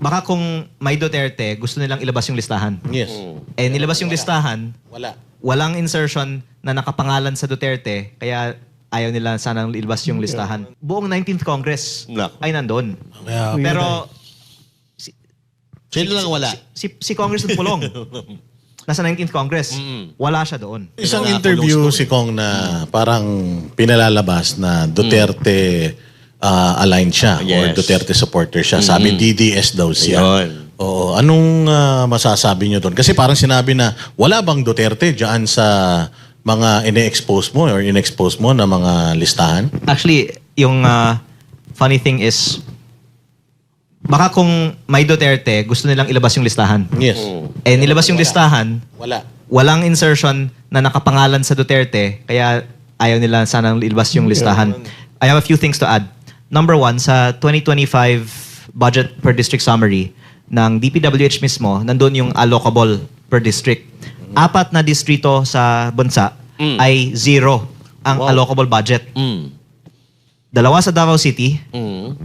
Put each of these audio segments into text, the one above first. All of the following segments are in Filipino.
Baka kung may Duterte, gusto nilang ilabas yung listahan. Yes. Eh, nilabas yung listahan, Wala. walang insertion na nakapangalan sa Duterte, kaya ayaw nila sanang ilabas yung listahan. Buong 19th Congress ay nandun. Pero Sino lang wala? si Congressman Pulong, nasa 19th Congress, wala siya doon. Isang interview si Kong na parang pinalalabas na Duterte aligned siya or Yes. Duterte supporter siya. Sabi DDS daw siya. Ayun. Oo. Anong masasabi niyo doon? Kasi parang sinabi na wala bang Duterte dyan sa mga ine-expose mo or in-expose mo na mga listahan? Actually, yung funny thing is, baka kung may Duterte, gusto nilang ilabas yung listahan. Yes. Eh, nilabas yung listahan, Wala. walang insertion na nakapangalan sa Duterte, kaya ayaw nila sanang ilabas yung listahan. I have a few things to add. Number one, sa 2025 budget per district summary ng DPWH mismo, nandun yung allocable per district. 4 na distrito sa bansa ay 0 ang allocable budget. 2 sa Davao City, 1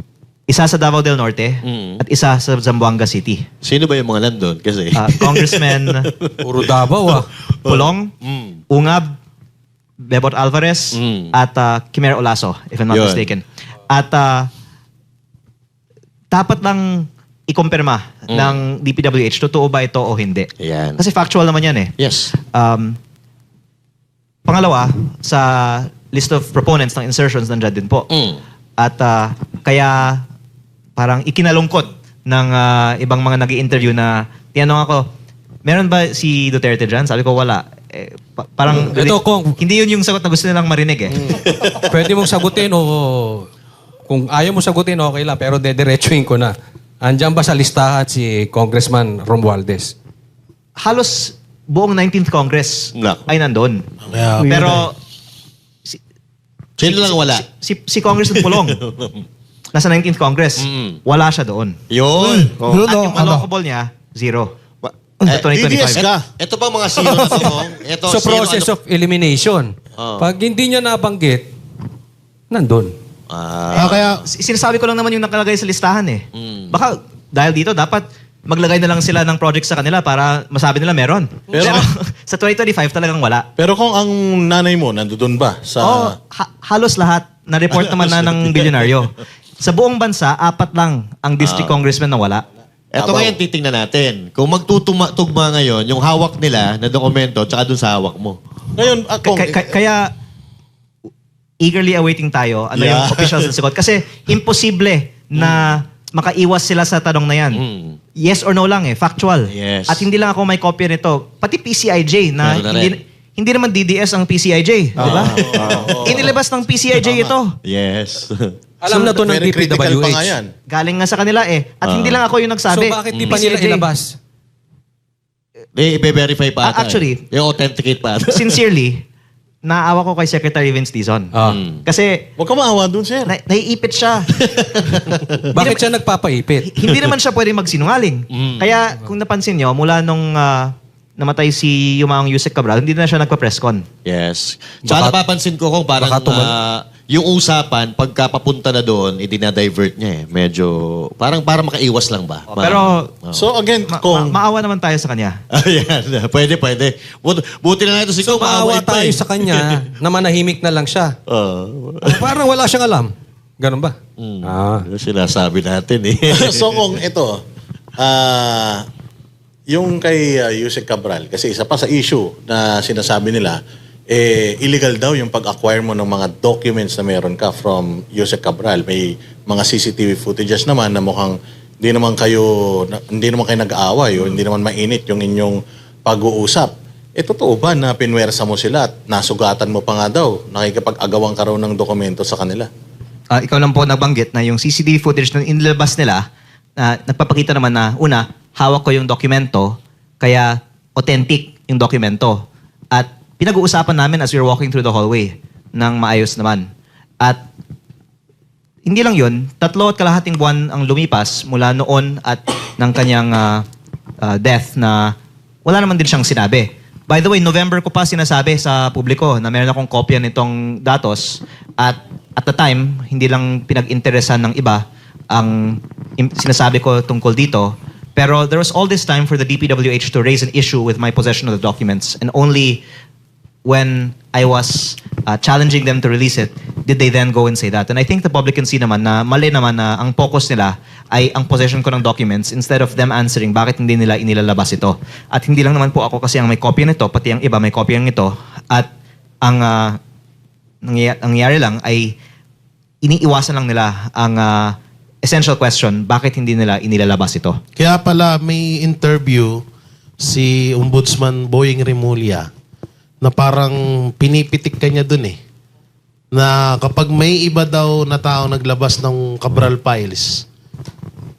sa Davao del Norte, at 1 sa Zamboanga City. Sino ba yung mga nandun? Kasi... Congressman Puro Davao Pulong, Ungab, Bebot Alvarez, at Quimero Olaso, if I'm not Yun. mistaken. At dapat lang ikumpirma ng DPWH, totoo ba ito o hindi. Yan. Kasi factual naman yan eh. Yes. Pangalawa, sa list of proponents ng insertions, nandiyan din po. At kaya parang ikinalungkot ng ibang mga nag-i-interview na tinanong ako, meron ba si Duterte dyan? Sabi ko, wala. Parang Ito, Kong. hindi yun yung sagot na gusto nilang marinig eh. Pwede mong sagutin o kung ayaw mo sagutin, okay lang. Pero dediretsuhin ko na. Andiyan ba sa listahan si Congressman Romualdez? Halos buong 19th Congress Nako. ay nandun. Pero Sino lang wala? si Congressman Pulong, nasa 19th Congress, wala siya doon. Yun. At yung allocable niya, 0. Sa 2025. DDS ka. Ito pa mga sino na to, Kong? Ito, So, sino, process ano- of elimination. Oo. Pag hindi niya nabanggit, nandun. Kaya, Sinasabi ko lang naman yung nakalagay sa listahan eh. Baka dahil dito, dapat maglagay na lang sila ng project sa kanila para masabi nila meron. Pero sa 2025 talagang wala. Pero kung ang nanay mo nandoon ba sa... Halos lahat na-report naman na ng bilyonaryo. Sa buong bansa, 4 lang ang district congressman na wala. Ito ngayon titingnan natin. Kung magtutugma ngayon, yung hawak nila na dokumento, tsaka dun sa hawak mo. Ngayon, Kong, Kaya eagerly awaiting tayo ano yung officials na sagot. Kasi imposible na makaiwas sila sa tanong na yan. Yes or no lang eh, factual. Yes. At hindi lang ako may kopya nito. Pati PCIJ na Meron na rin. hindi naman DDS ang PCIJ. Di ba? Inilabas ng PCIJ ito. Yes. Alam na to ng very critical pa nga yan. DPWH. Galing nga sa kanila eh. At hindi lang ako yung So, nagsabi. bakit di pa nila PCIJ. ilabas? I-verify pa ata. Actually, I-authenticate pa ata. Sincerely, naawa ko kay Secretary Vince Dizon. Kasi Huwag ka maawa doon, sir. naiipit siya. Bakit siya nagpapaipit? Hindi naman siya pwedeng magsinungaling. Kaya kung napansin nyo, mula nung namatay si Yumaong Yusek Cabral, hindi na siya nagpa-presscon. Yes. Tsaka napapansin ko kung parang yung usapan, pagka papunta na doon, i-dinadivert niya eh. Medyo, parang makaiwas lang ba? Pero, So again, Kong, maawa naman tayo sa kanya. Ayan, pwede. Buti na nga ito si So, Kong, maawa maaway pa tayo eh. sa kanya na manahimik na lang siya. Parang wala siyang alam. Ganun ba? Yung sinasabi natin eh. so Kong, ito, yung kay Yusek Cabral, kasi isa pa sa issue na sinasabi nila, illegal daw yung pag-acquire mo ng mga documents na meron ka from Yusek Cabral. May mga CCTV footages naman na mukhang hindi naman kayo nag-aaway o hindi naman mainit yung inyong pag-uusap. Totoo ba na pinwersa mo sila at nasugatan mo pa nga daw? Nakikipag-agawang ka raw ng dokumento sa kanila? Ikaw lang po nagbanggit na yung CCTV footage na inilabas nila, nagpapakita naman na, una, hawak ko yung dokumento, kaya authentic yung dokumento. At pinag-uusapan namin as we were walking through the hallway ng maayos naman. At hindi lang yun, 3.5 buwan ang lumipas mula noon at ng kanyang death na wala naman din siyang sinabi. By the way, November ko pa sinasabi sa publiko na meron akong kopya nitong datos at at the time, hindi lang pinag-interesan ng iba, ang sinasabi ko tungkol dito. Pero there was all this time for the DPWH to raise an issue with my possession of the documents, and only when I was challenging them to release it, did they then go and say that. And I think the public can see naman na mali naman na ang focus nila ay ang possession ko ng documents instead of them answering bakit hindi nila inilalabas ito. At hindi lang naman po ako kasi ang may kopya nito, pati ang iba may kopya nito. At ang nangyayari lang ay iniiwasan lang nila ang essential question, bakit hindi nila inilalabas ito? Kaya pala may interview si Ombudsman Boying Remulla na parang pinipitik ka niya dun na kapag may iba daw na tao naglabas ng Cabral files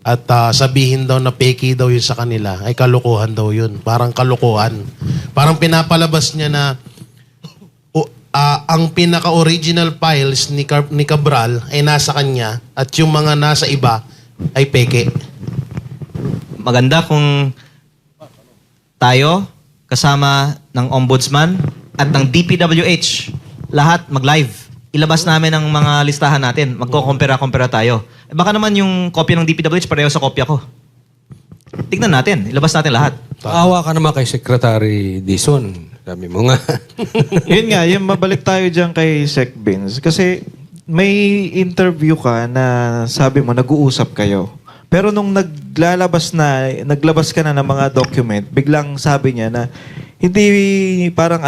at sabihin daw na peki daw yun sa kanila, ay kalokohan daw yun. Parang kalokohan. Parang pinapalabas niya na ang pinaka-original files ni Cabral ay nasa kanya at yung mga nasa iba ay peke. Maganda kung tayo, kasama ng Ombudsman at ng DPWH, lahat mag-live. Ilabas namin ang mga listahan natin. Magko-compare-compare tayo. Baka naman yung kopya ng DPWH pareho sa kopya ko. Tignan natin. Ilabas natin lahat. Paawa ka naman kay Secretary Dizon. Sabi mo nga. Yun nga, yung mabalik tayo dyan kay Sec Vince. Kasi may interview ka na sabi mo, nag-uusap kayo. Pero nung naglabas ka na ng mga document, biglang sabi niya na hindi parang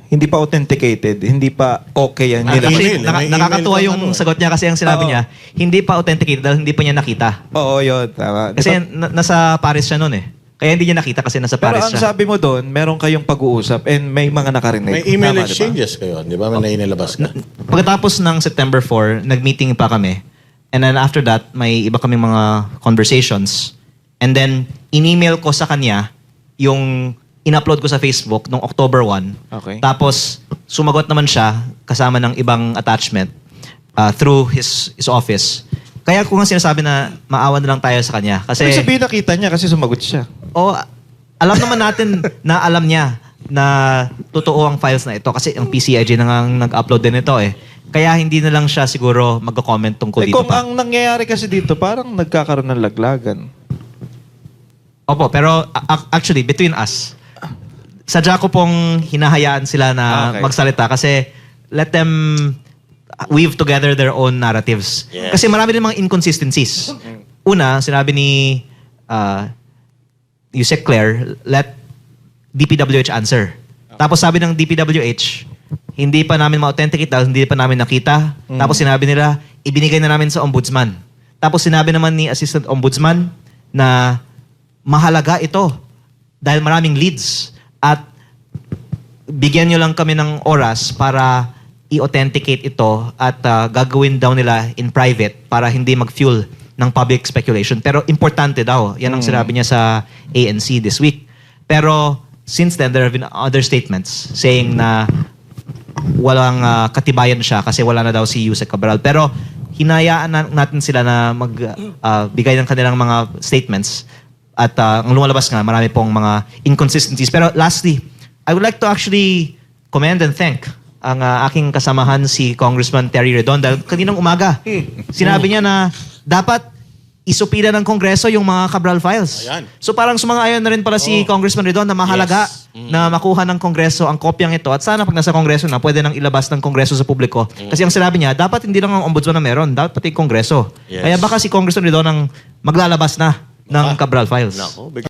hindi pa authenticated, hindi pa okay yan. Actually, May email nakakatuwa pa yung ano. sagot niya kasi ang sinabi Oo. niya, hindi pa authenticated dahil hindi pa niya nakita. Oo, yun. Tama. Kasi nasa Paris siya noon Kaya hindi niya nakita kasi nasa Pero Paris ang siya. sabi mo doon, meron kayong pag-uusap and may mga nakarinig. May email Tama, di ba? exchanges kayo, di ba? May nainilabas ka. Pagkatapos ng September 4, nag-meeting pa kami. And then after that, may iba kaming mga conversations. And then, in-email ko sa kanya yung in-upload ko sa Facebook noong October 1. Okay. Tapos, sumagot naman siya kasama ng ibang attachment through his office. Kaya ko nga sinasabi na maawa na lang tayo sa kanya. Kasi, Ibig sabihin nakita niya kasi sumagot siya. alam naman natin na alam niya na totoo ang files na ito. Kasi ang PCIG na nga nag-upload din ito Kaya hindi na lang siya siguro mag-comment tungkol dito Kung pa. ang nangyayari kasi dito, parang nagkakaroon ng laglagan. Opo, pero actually, between us, sadya ko pong hinahayaan sila na Okay. magsalita kasi let them weave together their own narratives. Kasi marami din mga inconsistencies. Una, sinabi ni Yusek Claire, let DPWH answer. Tapos sabi ng DPWH, hindi pa namin ma-authenticate dahil hindi pa namin nakita. Tapos sinabi nila, ibinigay na namin sa ombudsman. Tapos sinabi naman ni Assistant Ombudsman na mahalaga ito dahil maraming leads at bigyan nyo lang kami ng oras para i-authenticate ito at gagawin daw nila in private para hindi mag-fuel ng public speculation. Pero importante daw. Yan ang sinabi niya sa ANC this week. Pero since then, there have been other statements saying na walang katibayan siya kasi wala na daw si Yusek Cabral. Pero hinayaan natin sila na magbigay ng kanilang mga statements. At ang lumalabas nga, marami pong mga inconsistencies. Pero lastly, I would like to actually commend and thank ang aking kasamahan si Congressman Terry Redon dahil kaninang umaga, sinabi niya na dapat isupila ng Kongreso yung mga Cabral files. Ayan. So parang sumang-ayon na rin pala si Congressman Redon na mahalaga na makuha ng Kongreso ang kopyang ito at sana pag nasa Kongreso na pwede nang ilabas ng Kongreso sa publiko. Kasi ang sinabi niya, dapat hindi lang ang ombudsman na meron, dapat pati Kongreso. Yes. Kaya baka si Congressman Redon ang maglalabas na ng Cabral files. Nako,